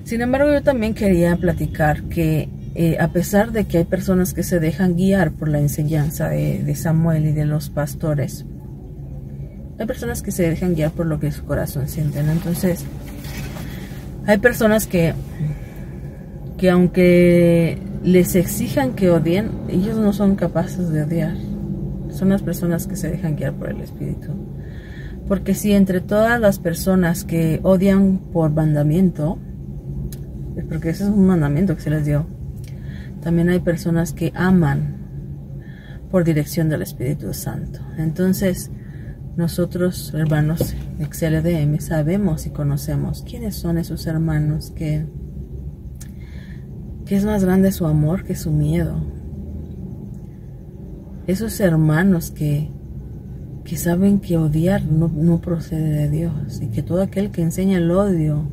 Sin embargo, yo también quería platicar que a pesar de que hay personas que se dejan guiar por la enseñanza de Samuel y de los pastores, hay personas que se dejan guiar por lo que su corazón siente, ¿no? Entonces, hay personas que aunque les exijan que odien, ellos no son capaces de odiar. Son las personas que se dejan guiar por el Espíritu. Porque si entre todas las personas que odian por mandamiento, porque ese es un mandamiento que se les dio, también hay personas que aman por dirección del Espíritu Santo. Entonces, nosotros, hermanos XLDM, sabemos y conocemos quiénes son esos hermanos que es más grande su amor que su miedo. Esos hermanos que saben que odiar no procede de Dios y que todo aquel que enseña el odio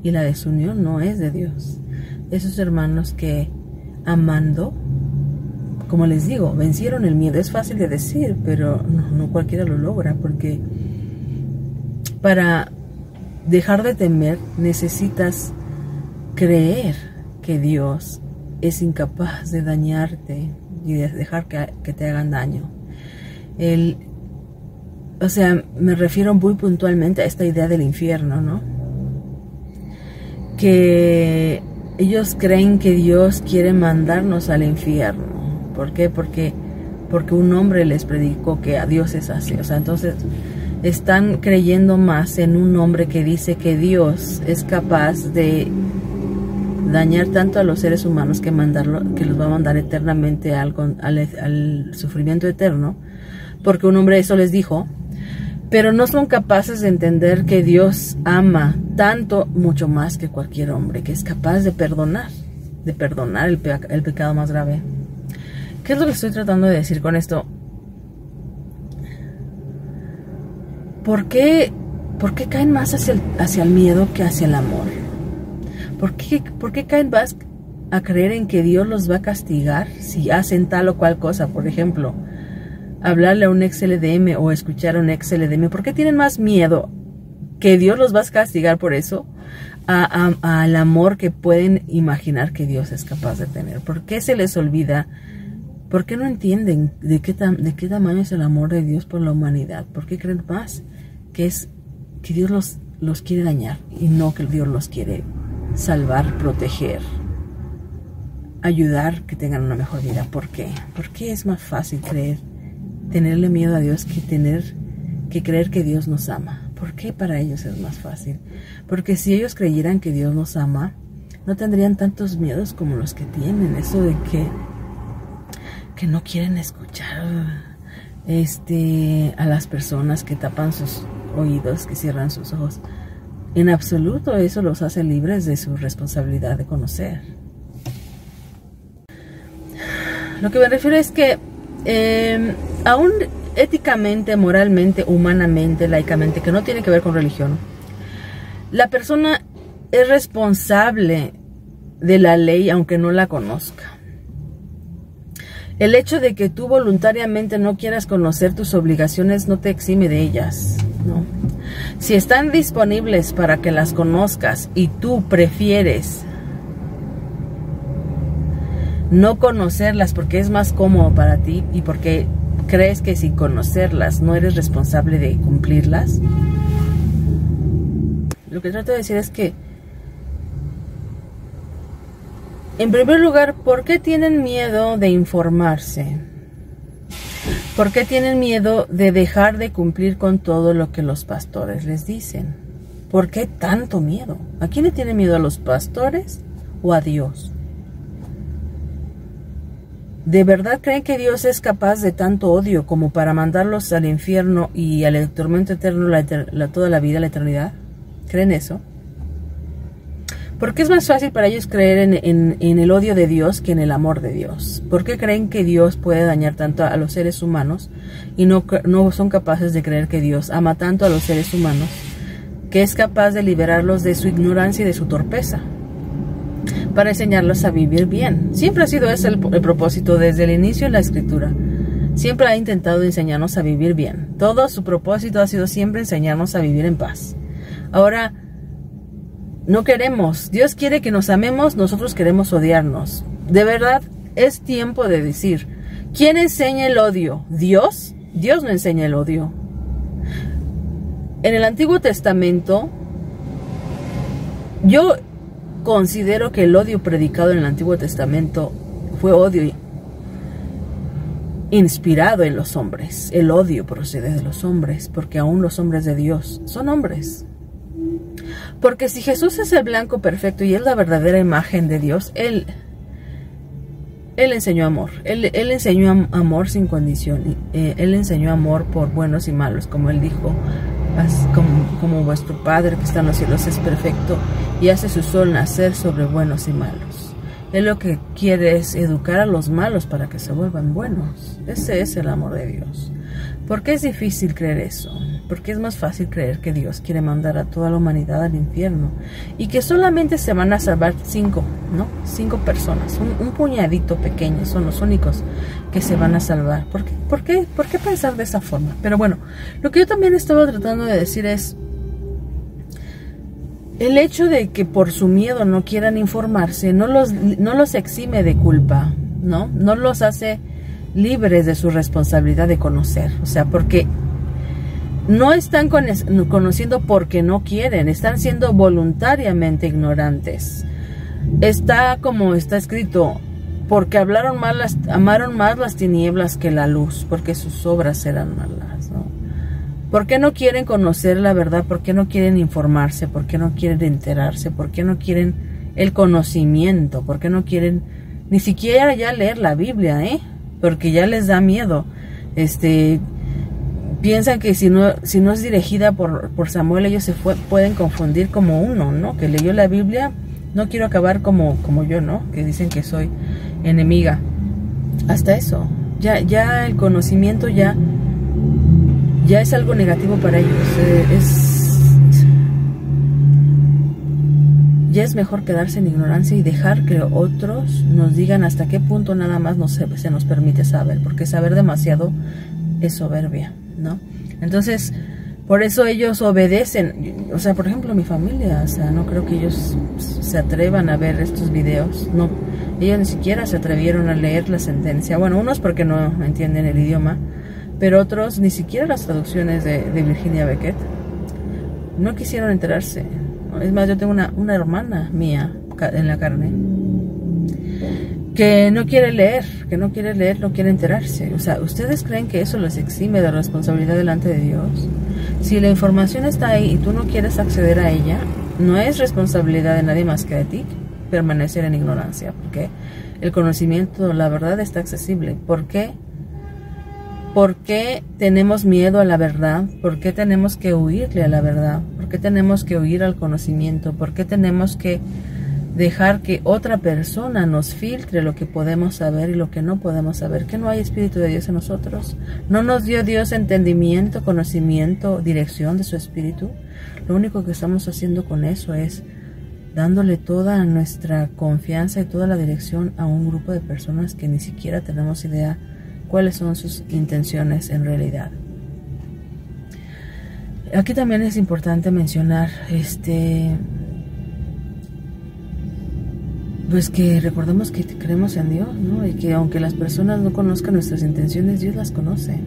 y la desunión no es de Dios. Esos hermanos que amando, como les digo, vencieron el miedo. Es fácil de decir, pero no cualquiera lo logra, porque para dejar de temer necesitas creer que Dios es incapaz de dañarte y de dejar que te hagan daño. O sea, me refiero muy puntualmente a esta idea del infierno, ¿no? Que ellos creen que Dios quiere mandarnos al infierno. ¿Por qué? Porque un hombre les predicó que a Dios es así. O sea, entonces están creyendo más en un hombre que dice que Dios es capaz de dañar tanto a los seres humanos que los va a mandar eternamente al sufrimiento eterno, porque un hombre eso les dijo, pero no son capaces de entender que Dios ama tanto, mucho más que cualquier hombre, que es capaz de perdonar el pecado más grave. ¿Qué es lo que estoy tratando de decir con esto? ¿Por qué caen más hacia el miedo que hacia el amor? ¿Por qué caen más a creer en que Dios los va a castigar si hacen tal o cual cosa? Por ejemplo, hablarle a un XLDM o escuchar a un XLDM. ¿Por qué tienen más miedo que Dios los va a castigar por eso al amor que pueden imaginar que Dios es capaz de tener? ¿Por qué se les olvida? ¿Por qué no entienden de qué tamaño es el amor de Dios por la humanidad? ¿Por qué creen más que Dios los quiere dañar y no que Dios los quiere salvar, proteger, ayudar que tengan una mejor vida? ¿Por qué? ¿Por qué es más fácil tenerle miedo a Dios que creer que Dios nos ama? ¿Por qué para ellos es más fácil? Porque si ellos creyeran que Dios nos ama, no tendrían tantos miedos como los que tienen. Eso de que no quieren escuchar a las personas, que tapan sus oídos, que cierran sus ojos. En absoluto eso los hace libres de su responsabilidad de conocer. Lo que me refiero es que aún éticamente, moralmente, humanamente, laicamente, que no tiene que ver con religión, la persona es responsable de la ley aunque no la conozca. El hecho de que tú voluntariamente no quieras conocer tus obligaciones no te exime de ellas, ¿no? Si están disponibles para que las conozcas y tú prefieres no conocerlas porque es más cómodo para ti y porque crees que sin conocerlas no eres responsable de cumplirlas, lo que trato de decir es que, en primer lugar, ¿por qué tienen miedo de informarse? ¿Por qué tienen miedo de dejar de cumplir con todo lo que los pastores les dicen? ¿Por qué tanto miedo? ¿A quién le tienen miedo? ¿A los pastores o a Dios? ¿De verdad creen que Dios es capaz de tanto odio como para mandarlos al infierno y al tormento eterno toda la vida, la eternidad? ¿Creen eso? ¿Por qué es más fácil para ellos creer en el odio de Dios que en el amor de Dios? ¿Por qué creen que Dios puede dañar tanto a los seres humanos y no son capaces de creer que Dios ama tanto a los seres humanos que es capaz de liberarlos de su ignorancia y de su torpeza para enseñarlos a vivir bien? Siempre ha sido ese el propósito desde el inicio de la Escritura. Siempre ha intentado enseñarnos a vivir bien. Todo su propósito ha sido siempre enseñarnos a vivir en paz. Ahora, no queremos. Dios quiere que nos amemos, nosotros queremos odiarnos. De verdad, es tiempo de decir, ¿quién enseña el odio? ¿Dios? Dios no enseña el odio. En el Antiguo Testamento, yo considero que el odio predicado en el Antiguo Testamento fue odio inspirado en los hombres. El odio procede de los hombres, porque aún los hombres de Dios son hombres. Porque si Jesús es el blanco perfecto y es la verdadera imagen de Dios, Él enseñó amor. Él enseñó amor sin condición. Él enseñó amor por buenos y malos, como Él dijo, como vuestro Padre que está en los cielos es perfecto y hace su sol nacer sobre buenos y malos. Él lo que quiere es educar a los malos para que se vuelvan buenos. Ese es el amor de Dios. ¿Por qué es difícil creer eso? Porque es más fácil creer que Dios quiere mandar a toda la humanidad al infierno y que solamente se van a salvar 5 personas, un puñadito pequeño, son los únicos que se van a salvar. ¿Por qué pensar de esa forma? Pero bueno, lo que yo también estaba tratando de decir es el hecho de que por su miedo no quieran informarse, no los exime de culpa, no los hace libres de su responsabilidad de conocer. O sea, porque no están conociendo porque no quieren, están siendo voluntariamente ignorantes. Está como está escrito, porque amaron más las tinieblas que la luz, porque sus obras eran malas, ¿no? ¿Por qué no quieren conocer la verdad? ¿Por qué no quieren informarse? ¿Por qué no quieren enterarse? ¿Por qué no quieren el conocimiento? ¿Por qué no quieren ni siquiera ya leer la Biblia, Porque ya les da miedo. Piensan que si no es dirigida por Samuel, ellos se pueden confundir como uno, ¿no? Que leyó la Biblia, no quiero acabar como yo, ¿no? Que dicen que soy enemiga. Hasta eso. Ya el conocimiento ya es algo negativo para ellos. Ya es mejor quedarse en ignorancia y dejar que otros nos digan hasta qué punto nada más se nos permite saber, porque saber demasiado es soberbia, ¿no? Entonces, por eso ellos obedecen. O sea, por ejemplo, mi familia, o sea, no creo que ellos se atrevan a ver estos videos, no, ellos ni siquiera se atrevieron a leer la sentencia. Bueno, unos porque no entienden el idioma, pero otros ni siquiera las traducciones de Virginia Beckett. No quisieron enterarse. Es más, yo tengo una hermana mía en la carne que no quiere leer, no quiere enterarse. O sea, ¿ustedes creen que eso los exime de responsabilidad delante de Dios? Si la información está ahí y tú no quieres acceder a ella, no es responsabilidad de nadie más que de ti permanecer en ignorancia, porque el conocimiento, la verdad, está accesible. ¿Por qué? ¿Por qué tenemos miedo a la verdad? ¿Por qué tenemos que huirle a la verdad? ¿Por qué tenemos que huir al conocimiento? ¿Por qué tenemos que dejar que otra persona nos filtre lo que podemos saber y lo que no podemos saber? ¿Que no hay Espíritu de Dios en nosotros? ¿No nos dio Dios entendimiento, conocimiento, dirección de su Espíritu? Lo único que estamos haciendo con eso es dándole toda nuestra confianza y toda la dirección a un grupo de personas que ni siquiera tenemos idea cuáles son sus intenciones en realidad. Aquí también es importante mencionar pues que recordemos que creemos en Dios, ¿no? Y que aunque las personas no conozcan nuestras intenciones, Dios las conoce,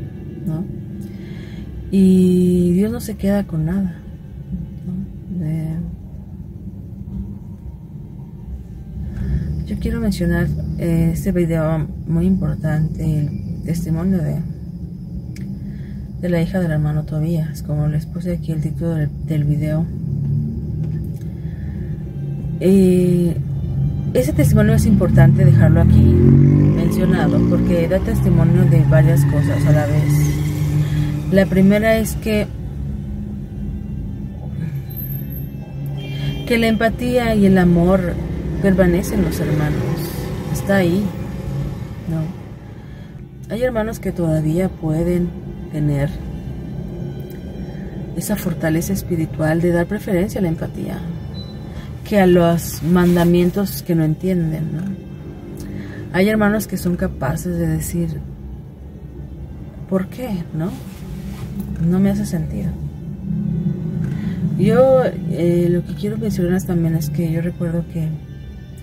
¿no? Y Dios no se queda con nada, ¿no? Yo quiero mencionar este video muy importante, el testimonio de la hija del hermano Tobías, como les puse aquí el título del video. Ese testimonio es importante dejarlo aquí mencionado porque da testimonio de varias cosas a la vez. La primera es que la empatía y el amor permanecen en los hermanos, está ahí, ¿no? Hay hermanos que todavía pueden tener esa fortaleza espiritual de dar preferencia a la empatía que a los mandamientos que no entienden, ¿no? Hay hermanos que son capaces de decir, ¿por qué? No me hace sentido. Yo lo que quiero mencionar también es que yo recuerdo que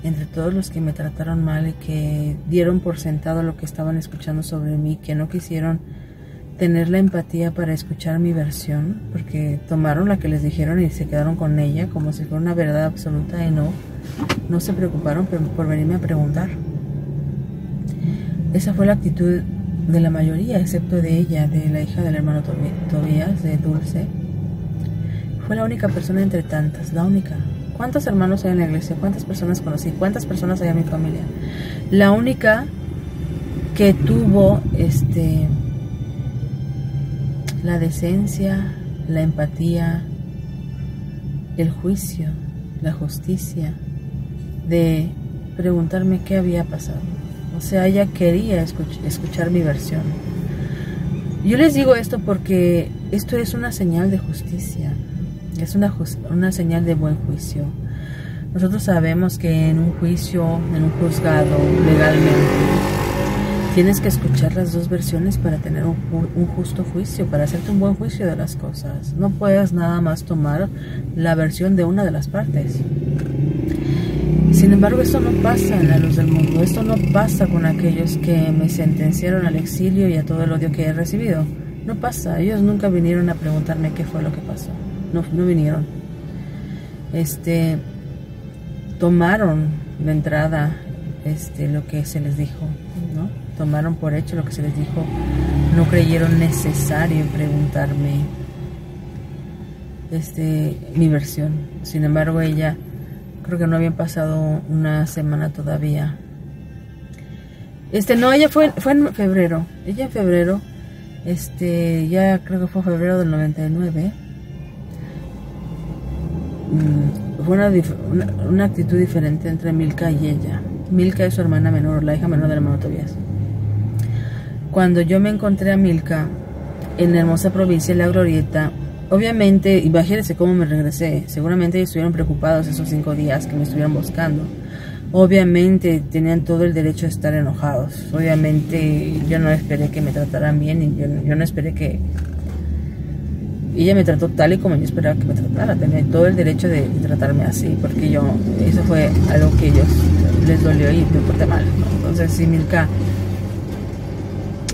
entre todos los que me trataron mal y que dieron por sentado lo que estaban escuchando sobre mí, que no quisieron tener la empatía para escuchar mi versión, porque tomaron la que les dijeron y se quedaron con ella como si fuera una verdad absoluta y no se preocuparon por venirme a preguntar. Esa fue la actitud de la mayoría, excepto de ella, de la hija del hermano Tobías, de Dulce. Fue la única persona entre tantas, la única. ¿Cuántos hermanos hay en la iglesia? ¿Cuántas personas conocí? ¿Cuántas personas hay en mi familia? La única que tuvo la decencia, la empatía, el juicio, la justicia de preguntarme qué había pasado. O sea, ella quería escuchar mi versión. Yo les digo esto porque esto es una señal de justicia, es una señal de buen juicio. Nosotros sabemos que en un juicio, en un juzgado, legalmente, tienes que escuchar las dos versiones para tener un justo juicio, para hacerte un buen juicio de las cosas. No puedes nada más tomar la versión de una de las partes. Sin embargo, esto no pasa en la luz del mundo. Esto no pasa con aquellos que me sentenciaron al exilio y a todo el odio que he recibido. No pasa. Ellos nunca vinieron a preguntarme qué fue lo que pasó. No vinieron. Tomaron de entrada lo que se les dijo, ¿no? Tomaron por hecho lo que se les dijo. No creyeron necesario preguntarme mi versión. Sin embargo, ella, creo que no habían pasado una semana todavía. Ella fue en febrero. Ella en febrero, ya creo que fue febrero del 99. Fue una actitud diferente entre Milka y ella. Milka es su hermana menor, la hija menor del hermano Tobías. Cuando yo me encontré a Milka en la hermosa provincia de La Glorieta, obviamente, imagínense cómo me regresé. Seguramente ellos estuvieron preocupados esos 5 días que me estuvieron buscando. Obviamente tenían todo el derecho de estar enojados. Obviamente yo no esperé que me trataran bien y yo no esperé que... Ella me trató tal y como yo esperaba que me tratara. Tenía todo el derecho de tratarme así, porque eso fue algo que a ellos les dolió y me porté mal, ¿no? Entonces, sí, Milka,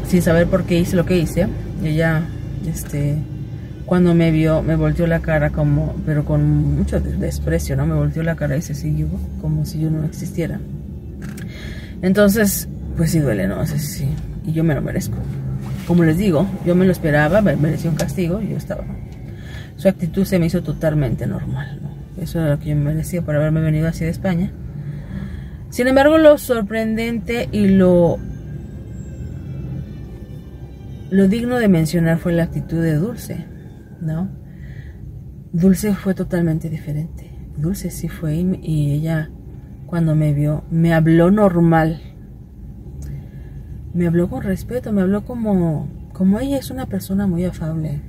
sin saber por qué hice lo que hice, ella, cuando me vio, me volteó la cara pero con mucho desprecio, ¿no? Me volteó la cara y se siguió como si yo no existiera. Entonces, pues sí duele, ¿no? Sí, y yo me lo merezco. Como les digo, yo me lo esperaba, me merecía un castigo y yo estaba. Su actitud se me hizo totalmente normal, ¿no? Eso era lo que yo me merecía por haberme venido así de España. Sin embargo, lo sorprendente y lo digno de mencionar fue la actitud de Dulce, ¿no? Dulce fue totalmente diferente. Dulce sí fue y ella, cuando me vio, me habló normal. Me habló con respeto, me habló como ella es una persona muy afable.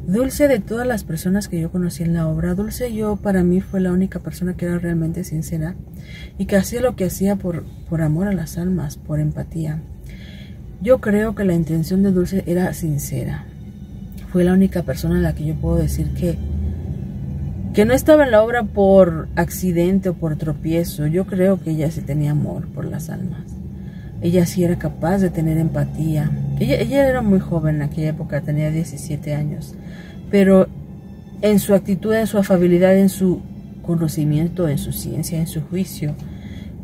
Dulce, de todas las personas que yo conocí en la obra, Dulce para mí fue la única persona que era realmente sincera y que hacía lo que hacía por amor a las almas, por empatía. Yo creo que la intención de Dulce era sincera. Fue la única persona en la que yo puedo decir que no estaba en la obra por accidente o por tropiezo. Yo creo que ella sí tenía amor por las almas. Ella sí era capaz de tener empatía. Ella era muy joven en aquella época, tenía 17 años. Pero en su actitud, en su afabilidad, en su conocimiento, en su ciencia, en su juicio,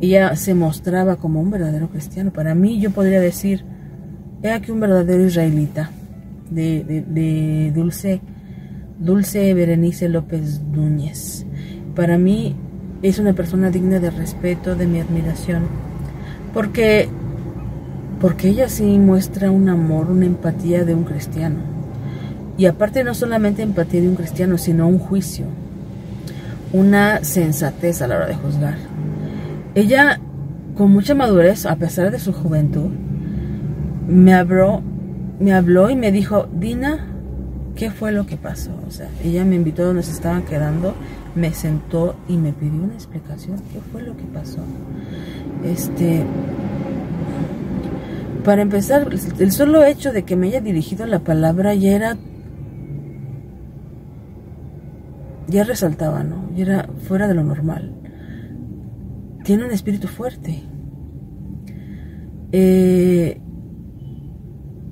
ella se mostraba como un verdadero cristiano. Para mí, yo podría decir, he aquí un verdadero israelita de Dulce Berenice López Núñez. Para mí es una persona digna de respeto, de mi admiración, porque ella sí muestra un amor, una empatía de un cristiano. Y aparte no solamente empatía de un cristiano, sino un juicio, una sensatez a la hora de juzgar. Ella, con mucha madurez, a pesar de su juventud, me habló y me dijo, Dina, ¿qué fue lo que pasó? O sea, ella me invitó a donde se estaban quedando, me sentó y me pidió una explicación. ¿Qué fue lo que pasó? Para empezar, el solo hecho de que me haya dirigido la palabra ya era ya resaltaba, ¿no? Y era fuera de lo normal. Tiene un espíritu fuerte.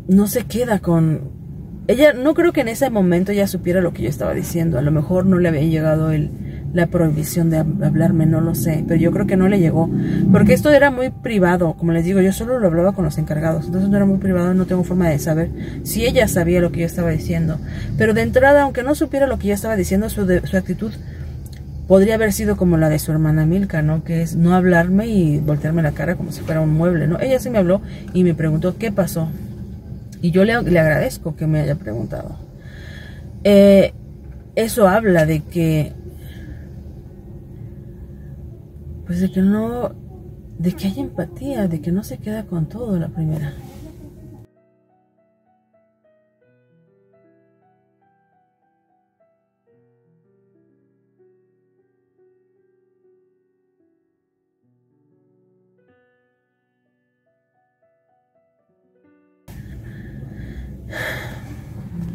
No se queda con... Ella, no creo que en ese momento ya supiera lo que yo estaba diciendo. A lo mejor no le había llegado la prohibición de hablarme, no lo sé. Pero yo creo que no le llegó. Porque esto era muy privado. Como les digo, yo solo lo hablaba con los encargados. Entonces no era muy privado, no tengo forma de saber si ella sabía lo que yo estaba diciendo. Pero de entrada, aunque no supiera lo que yo estaba diciendo, su actitud podría haber sido como la de su hermana Milka, ¿no? Que es no hablarme y voltearme la cara como si fuera un mueble, ¿no? Ella sí me habló y me preguntó qué pasó. Y yo le agradezco que me haya preguntado. Eso habla de que... Pues de que no... De que hay empatía, de que no se queda con todo la primera.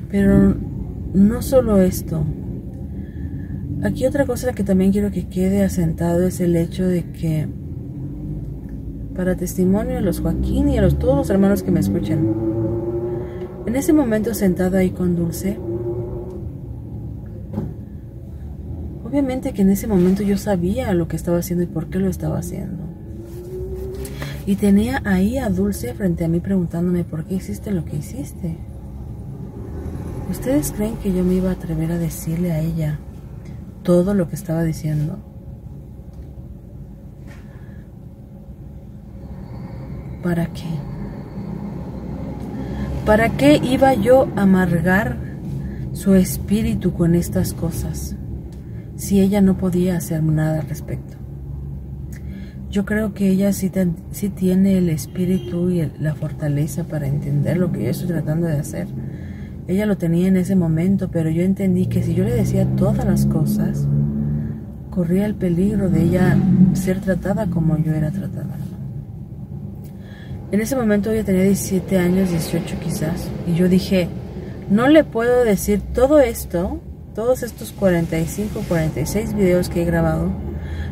Pero no solo esto. Aquí otra cosa que también quiero que quede asentado es el hecho de que, para testimonio de los Joaquín y a todos los hermanos que me escuchan, en ese momento sentado ahí con Dulce, obviamente que en ese momento yo sabía lo que estaba haciendo y por qué lo estaba haciendo. Y tenía ahí a Dulce frente a mí preguntándome por qué hiciste lo que hiciste. ¿Ustedes creen que yo me iba a atrever a decirle a ella todo lo que estaba diciendo? ¿Para qué? ¿Para qué iba yo a amargar su espíritu con estas cosas si ella no podía hacer nada al respecto? Yo creo que ella sí tiene el espíritu y la fortaleza para entender lo que yo estoy tratando de hacer. Ella lo tenía en ese momento, pero yo entendí que si yo le decía todas las cosas, corría el peligro de ella ser tratada como yo era tratada. En ese momento ella tenía 17 años, 18 quizás, y yo dije, no le puedo decir todo esto, todos estos 45, 46 videos que he grabado,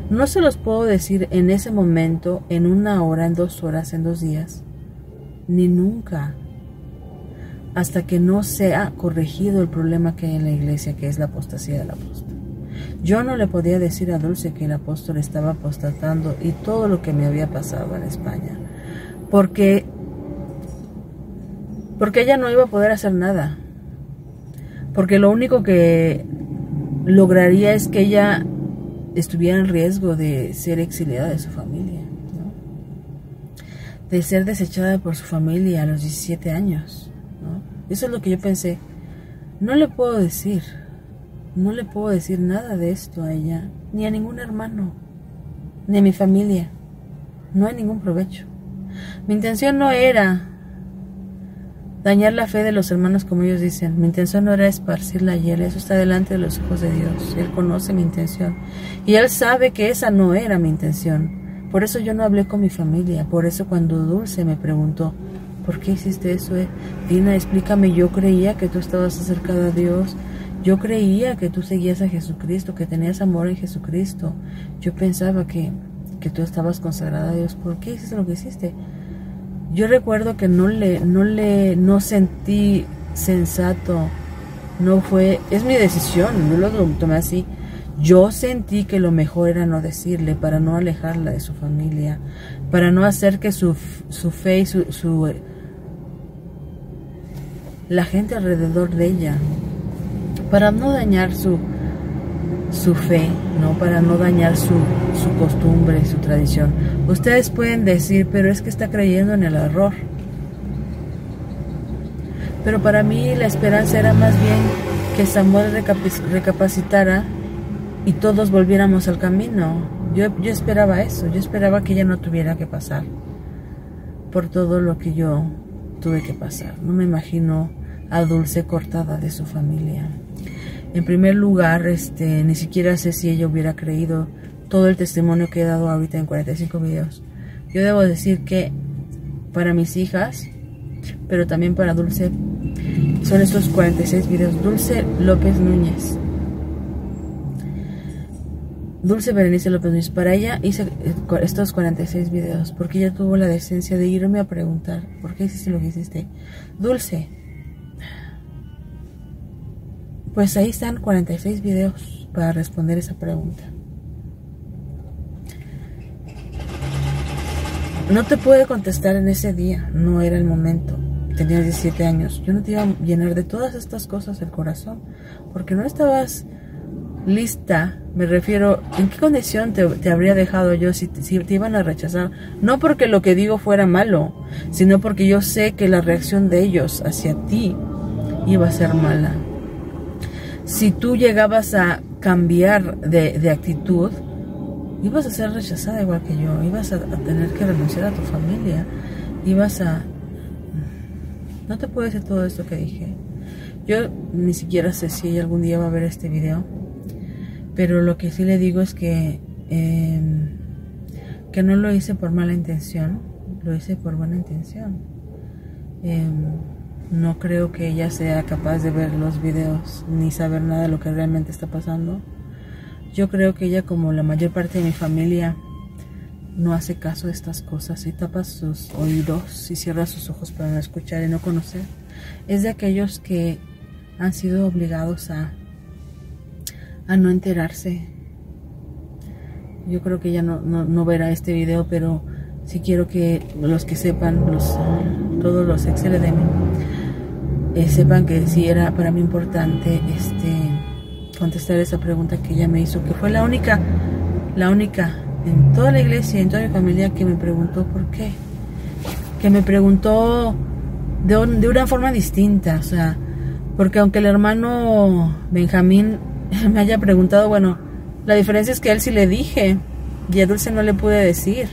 no se los puedo decir en ese momento, en 1 hora, en 2 horas, en 2 días, ni nunca. Hasta que no sea corregido el problema que hay en la iglesia, que es la apostasía del apóstol. Yo no le podía decir a Dulce que el apóstol estaba apostatando y todo lo que me había pasado en España, porque ella no iba a poder hacer nada, porque lo único que lograría es que ella estuviera en riesgo de ser exiliada de su familia, ¿no? De ser desechada por su familia a los 17 años. Eso es lo que yo pensé. No le puedo decir nada de esto a ella, ni a ningún hermano, ni a mi familia. No hay ningún provecho. Mi intención no era dañar la fe de los hermanos como ellos dicen. Mi intención no era esparcir la hiel. Eso está delante de los ojos de Dios. Él conoce mi intención. Y Él sabe que esa no era mi intención. Por eso yo no hablé con mi familia. Por eso cuando Dulce me preguntó, ¿por qué hiciste eso? Dina, explícame, yo creía que tú estabas acercada a Dios. Yo creía que tú seguías a Jesucristo, que tenías amor en Jesucristo. Yo pensaba que tú estabas consagrada a Dios. ¿Por qué hiciste lo que hiciste? Yo recuerdo que no sentí sensato. No fue, es mi decisión, no lo tomé así. Yo sentí que lo mejor era no decirle, para no alejarla de su familia, para no hacer que su fe y la gente alrededor de ella, para no dañar su fe, ¿no? Para no dañar su costumbre, su tradición. Ustedes pueden decir, pero es que está creyendo en el error. Pero para mí la esperanza era más bien que Samuel recapacitara y todos volviéramos al camino. Yo esperaba eso, yo esperaba que ella no tuviera que pasar por todo lo que yo tuve que pasar. No me imagino a Dulce cortada de su familia. En primer lugar, ni siquiera sé si ella hubiera creído todo el testimonio que he dado ahorita en 45 videos. Yo debo decir que para mis hijas, pero también para Dulce, son estos 46 videos. Dulce López Núñez Dulce Berenice López Núñez, para ella hice estos 46 videos, porque ella tuvo la decencia de irme a preguntar, ¿por qué hiciste lo que hiciste? Dulce, pues ahí están 46 videos para responder esa pregunta. No te pude contestar en ese día, no era el momento. Tenías 17 años, yo no te iba a llenar de todas estas cosas el corazón, porque no estabas lista. Me refiero, ¿en qué condición te habría dejado yo si te iban a rechazar? No porque lo que digo fuera malo, sino porque yo sé que la reacción de ellos hacia ti iba a ser mala. Si tú llegabas a cambiar de actitud, ibas a ser rechazada igual que yo, ibas a tener que renunciar a tu familia, ibas a... No te puedo decir todo esto que dije. Yo ni siquiera sé si ella algún día va a ver este video, pero lo que sí le digo es que no lo hice por mala intención, lo hice por buena intención. No creo que ella sea capaz de ver los videos ni saber nada de lo que realmente está pasando. Yo creo que ella, como la mayor parte de mi familia, no hace caso de estas cosas y tapa sus oídos y cierra sus ojos para no escuchar y no conocer. Es de aquellos que han sido obligados a no enterarse. Yo creo que ella no verá este video, pero sí quiero que los que sepan, todos los ex LDM, sepan que sí era para mí importante contestar esa pregunta que ella me hizo, que fue la única en toda la iglesia, en toda mi familia, que me preguntó por qué, que me preguntó de una forma distinta. O sea, porque aunque el hermano Benjamín me haya preguntado, bueno, la diferencia es que a él sí le dije y a Dulce no le pude decir.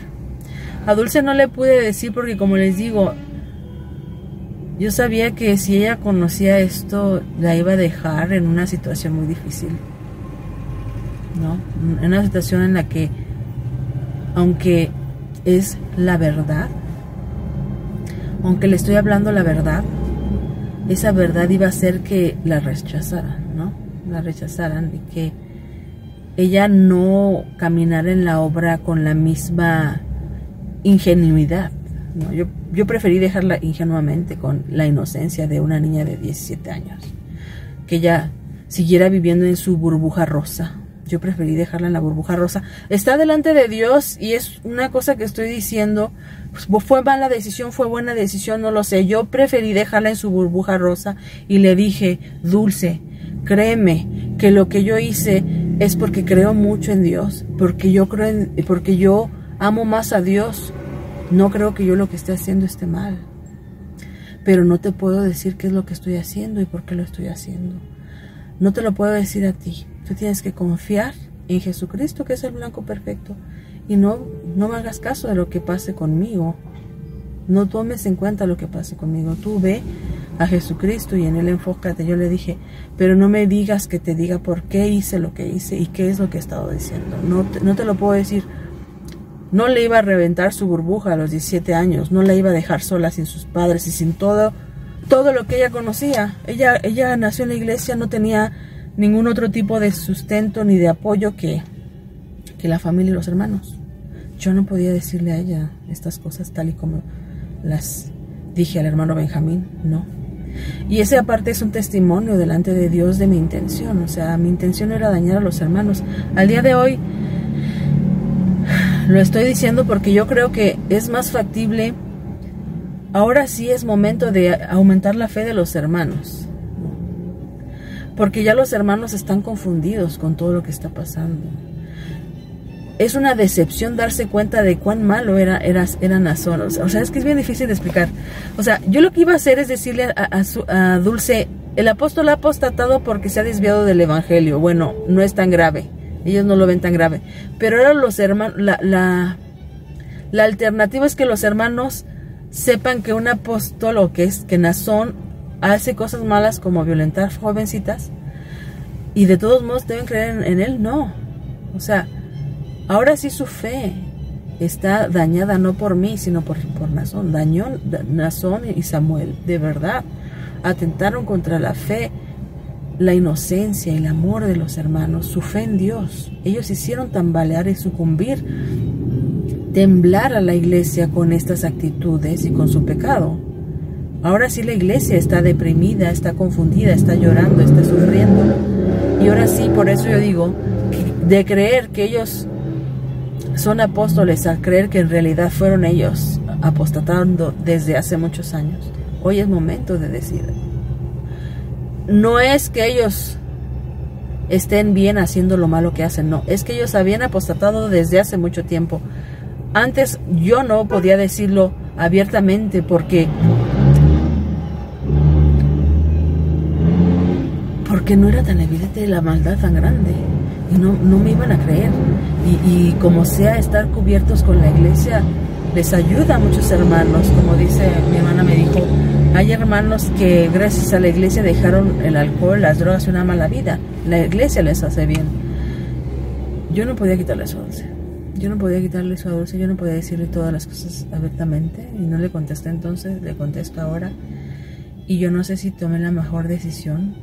A Dulce no le pude decir porque, como les digo, yo sabía que si ella conocía esto, la iba a dejar en una situación muy difícil, ¿no? En una situación en la que, aunque es la verdad, aunque le estoy hablando la verdad, esa verdad iba a hacer que la rechazaran, ¿no? La rechazaran y que ella no caminara en la obra con la misma ingenuidad, ¿no? Yo preferí dejarla ingenuamente, con la inocencia de una niña de 17 años, que ella siguiera viviendo en su burbuja rosa. Yo preferí dejarla en la burbuja rosa. Está delante de Dios y es una cosa que estoy diciendo, pues, fue mala decisión, fue buena decisión, no lo sé. Yo preferí dejarla en su burbuja rosa y le dije, Dulce, créeme que lo que yo hice es porque creo mucho en Dios, porque yo amo más a Dios. No creo que yo lo que esté haciendo esté mal, pero no te puedo decir qué es lo que estoy haciendo y por qué lo estoy haciendo. No te lo puedo decir a ti. Tú tienes que confiar en Jesucristo, que es el blanco perfecto, y no me hagas caso de lo que pase conmigo. No tomes en cuenta lo que pase conmigo. Tú ve a Jesucristo y en Él enfócate. Yo le dije, pero no me digas que te diga por qué hice lo que hice y qué es lo que he estado diciendo. No te lo puedo decir. No le iba a reventar su burbuja a los 17 años. No la iba a dejar sola sin sus padres y sin todo lo que ella conocía. Ella nació en la iglesia, no tenía ningún otro tipo de sustento ni de apoyo que la familia y los hermanos. Yo no podía decirle a ella estas cosas tal y como las dije al hermano Benjamín, no. Y ese aparte es un testimonio delante de Dios de mi intención. O sea, mi intención no era dañar a los hermanos. Al día de hoy lo estoy diciendo porque yo creo que es más factible. Ahora sí es momento de aumentar la fe de los hermanos, porque ya los hermanos están confundidos con todo lo que está pasando. Es una decepción darse cuenta de cuán malo era Naasón. O sea, es que es bien difícil de explicar. O sea, yo lo que iba a hacer es decirle a Dulce, el apóstol ha apostatado porque se ha desviado del evangelio. Bueno, no es tan grave. Ellos no lo ven tan grave. Pero ahora los hermanos, la alternativa es que los hermanos sepan que un apóstol, o que Naasón hace cosas malas como violentar jovencitas, y de todos modos deben creer en él. No. O sea, ahora sí su fe está dañada, no por mí, sino por Naasón. Naasón y Samuel, de verdad, atentaron contra la fe la inocencia y el amor de los hermanos, su fe en Dios. Ellos hicieron tambalear y sucumbir, temblar a la iglesia con estas actitudes y con su pecado. Ahora sí la iglesia está deprimida, está confundida, está llorando, está sufriendo. Y ahora sí, por eso yo digo, de creer que ellos son apóstoles a creer que en realidad fueron ellos apostatando desde hace muchos años. Hoy es momento de decir, no es que ellos estén bien haciendo lo malo que hacen, no, es que ellos habían apostatado desde hace mucho tiempo. Antes yo no podía decirlo abiertamente porque no era tan evidente la maldad tan grande y no me iban a creer. Y como sea, estar cubiertos con la iglesia les ayuda a muchos hermanos. Como dice mi hermana, me dijo, hay hermanos que gracias a la iglesia dejaron el alcohol, las drogas y una mala vida. La iglesia les hace bien. Yo no podía quitarle su dulce. Yo no podía quitarle su dulce. Yo no podía decirle todas las cosas abiertamente. Y no le contesté entonces, le contesto ahora. Y yo no sé si tomé la mejor decisión,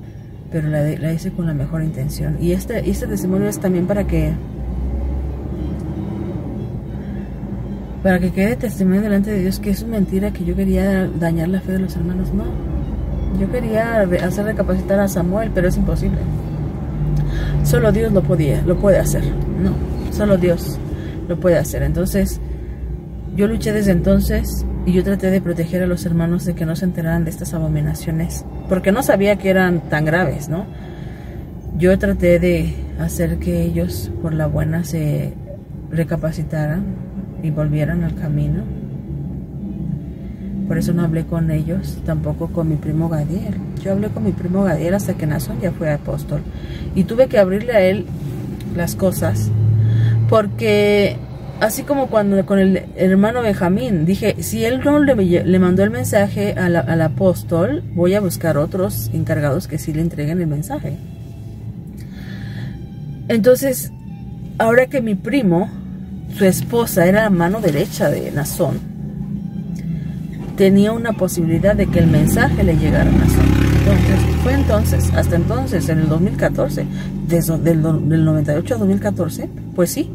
pero la hice con la mejor intención. Y este testimonio es también para que quede testimonio delante de Dios que es mentira, que yo quería dañar la fe de los hermanos. No, yo quería hacer recapacitar a Samuel, pero es imposible. Solo Dios lo puede hacer. No, solo Dios lo puede hacer. Entonces yo luché desde entonces y yo traté de proteger a los hermanos de que no se enteraran de estas abominaciones, porque no sabía que eran tan graves, ¿no? Yo traté de hacer que ellos por la buena se recapacitaran y volvieran al camino. Por eso no hablé con ellos, tampoco con mi primo Gadiel. Yo hablé con mi primo Gadiel hasta que Nazón ya fue apóstol. Y tuve que abrirle a él las cosas, porque así como cuando con el hermano Benjamín, dije, si él no le mandó el mensaje al apóstol, voy a buscar otros encargados que sí le entreguen el mensaje. Entonces, ahora que mi primo, su esposa, era la mano derecha de Nazón, tenía una posibilidad de que el mensaje le llegara a Nazón. Hasta entonces, en el 2014, del 98 a 2014, pues sí,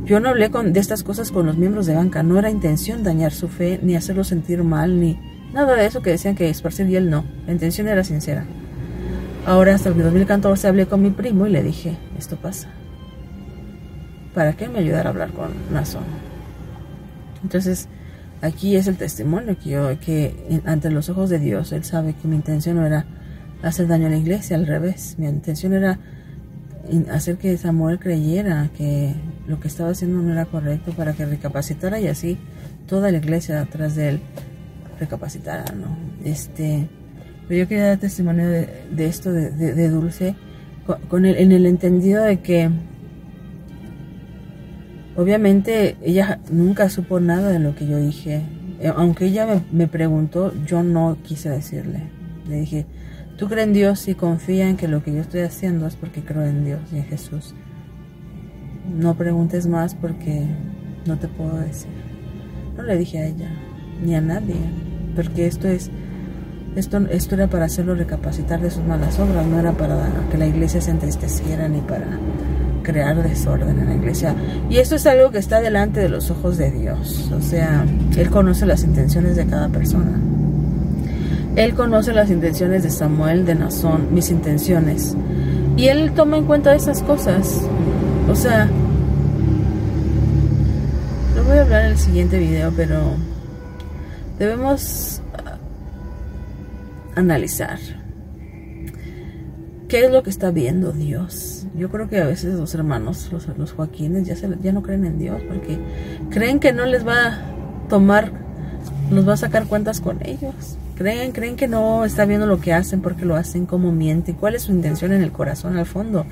yo no hablé de estas cosas con los miembros de banca. No era intención dañar su fe, ni hacerlo sentir mal, ni nada de eso que decían que esparcir, y él no. La intención era sincera. Ahora, hasta el 2014, hablé con mi primo y le dije, esto pasa, para que me ayudara a hablar con Nazón. Entonces, aquí es el testimonio que ante los ojos de Dios, Él sabe que mi intención no era hacer daño a la iglesia, al revés. Mi intención era hacer que Samuel creyera que lo que estaba haciendo no era correcto, para que recapacitara y así toda la iglesia atrás de él recapacitara, ¿no? Pero yo quería dar testimonio de esto de Dulce en el entendido de que obviamente ella nunca supo nada de lo que yo dije. Aunque ella me preguntó, yo no quise decirle. Le dije, tú crees en Dios y confía en que lo que yo estoy haciendo es porque creo en Dios y en Jesús. No preguntes más porque no te puedo decir. No le dije a ella, ni a nadie, porque esto era para hacerlo recapacitar de sus malas obras, no era para que la iglesia se entristeciera ni para crear desorden en la iglesia. Y esto es algo que está delante de los ojos de Dios. O sea, Él conoce las intenciones de cada persona. Él conoce las intenciones de Samuel, de Nazón, mis intenciones. Y Él toma en cuenta esas cosas. O sea, lo voy a hablar en el siguiente video, pero debemos analizar qué es lo que está viendo Dios. Yo creo que a veces los hermanos, los Joaquines, ya no creen en Dios, porque creen que no les va a sacar cuentas con ellos. Creen que no está viendo lo que hacen, porque lo hacen, cómo mienten, cuál es su intención en el corazón al fondo.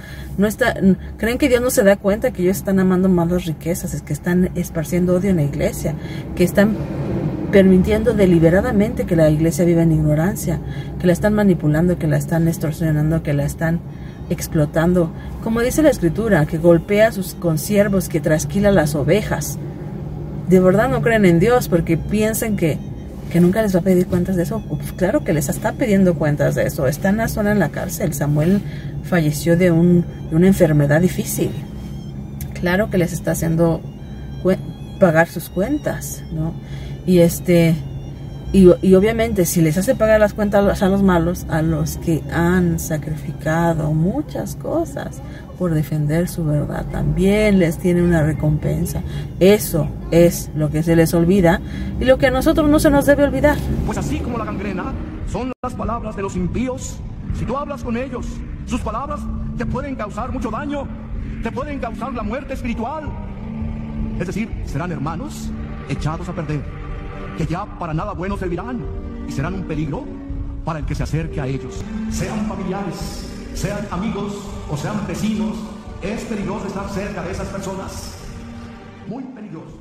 Creen que Dios no se da cuenta que ellos están amando más las riquezas, es que están esparciendo odio en la iglesia, que están permitiendo deliberadamente que la iglesia viva en ignorancia, que la están manipulando, que la están extorsionando, que la están explotando. Como dice la escritura, que golpea a sus consiervos, que trasquila las ovejas. De verdad no creen en Dios porque piensan que que nunca les va a pedir cuentas de eso. Pues claro que les está pidiendo cuentas de eso. Está en la zona en la cárcel. Samuel falleció de una enfermedad difícil. Claro que les está haciendo pagar sus cuentas, ¿no? Y obviamente si les hace pagar las cuentas a los malos, a los que han sacrificado muchas cosas por defender su verdad, también les tiene una recompensa. Eso es lo que se les olvida y lo que a nosotros no se nos debe olvidar. Pues así como la gangrena son las palabras de los impíos, si tú hablas con ellos, sus palabras te pueden causar mucho daño, te pueden causar la muerte espiritual. Es decir, serán hermanos echados a perder, que ya para nada bueno servirán y serán un peligro para el que se acerque a ellos. Sean familiares, sean amigos o sean vecinos, es peligroso estar cerca de esas personas. Muy peligroso.